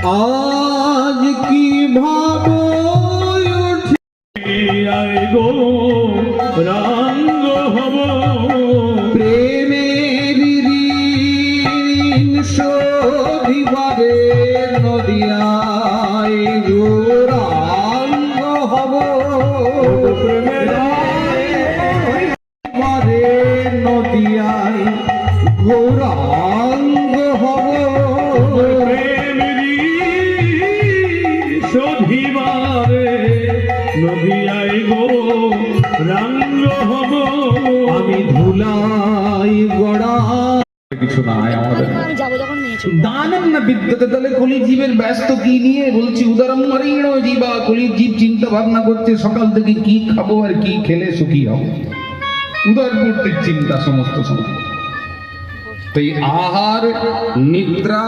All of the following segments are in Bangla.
আজ কি ভাবো গো রাঙ্গ হব প্রেমের ঋণ শোধিবারে নদিয়ায় গৌরাঙ্গ হব বারে নদিয়ায় গৌরাঙ্গ হব শোধিবারে নদিয়ায় গো রাঙ্গ হব আমি ধুলাই গড়া কিছু নাই আমাদের দানম না বিদ্যতে তাহলে কলির জীবের ব্যস্ত কি নিয়ে বলছি উদারম মরিণ জীবা কলির জীব চিন্তা ভাবনা করছে সকাল থেকে কি খাবো আর কি খেলে সুখী হব উদার মূর্তির চিন্তা সমস্ত সময় তো এই আহার নিদ্রা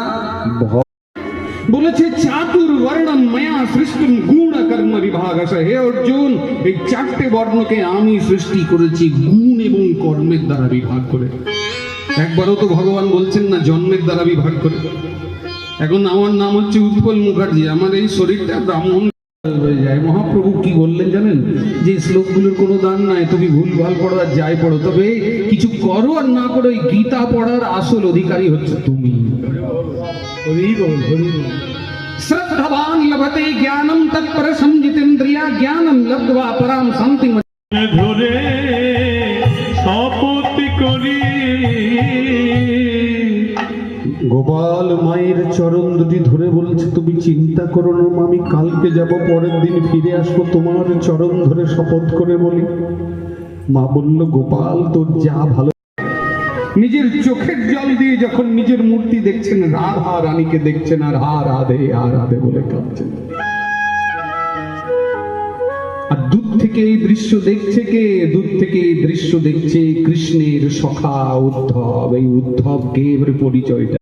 বলেছে চাতুর বর্ণম মায়া সৃষ্টিম গুণ কর্ম বিভাগস হে অর্জুন এই চারটে বর্ণকে আমি সৃষ্টি করেছি গুণ এবং কর্মের দ্বারা বিভাগ করে একবারও তো ভগবান বলছেন না জন্মের দ্বারা বিভাগ করে এখন আমার নাম হচ্ছে উৎপল মুখার্জি আমার এই শরীরটা ব্রাহ্মণ হয়ে যায় মহাপ্রভু কি বললেন জানেন যে শ্লোকগুলোর কোনো দান নাই তুমি ভুলভাল পড়ো আর যাই পড়ো তবে কিছু করো আর না করো এই গীতা পড়ার আসল অধিকারী হচ্ছে তুমি শ্রদ্ধাবান লভতে জ্ঞানম তৎপরশম জিতেন্দ্রিয়া জ্ঞানম লব্ধ্বা পরাম শান্তি ধরে শপথ করি গোপাল মায়ের চরণ দুটি ধরে বলছে তুমি চিন্তা করো না আমি কালকে যাব পরের দিন ফিরে আসবো তোমার চরণ ধরে শপথ করে বলি মা বলল গোপাল তোর যা ভালো নিজের চোখের জল দিয়ে যখন নিজের মূর্তি দেখছেন রাধা রানীকে দেখছেন আর রাধে বলে কাঁদছেন আর দূর থেকে এই দৃশ্য দেখছে কে দূর থেকে এই দৃশ্য দেখছে কৃষ্ণের সখা উদ্ধব এই উদ্ধবকে এর পরিচয়টা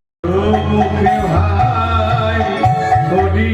মুখে ভাই হরি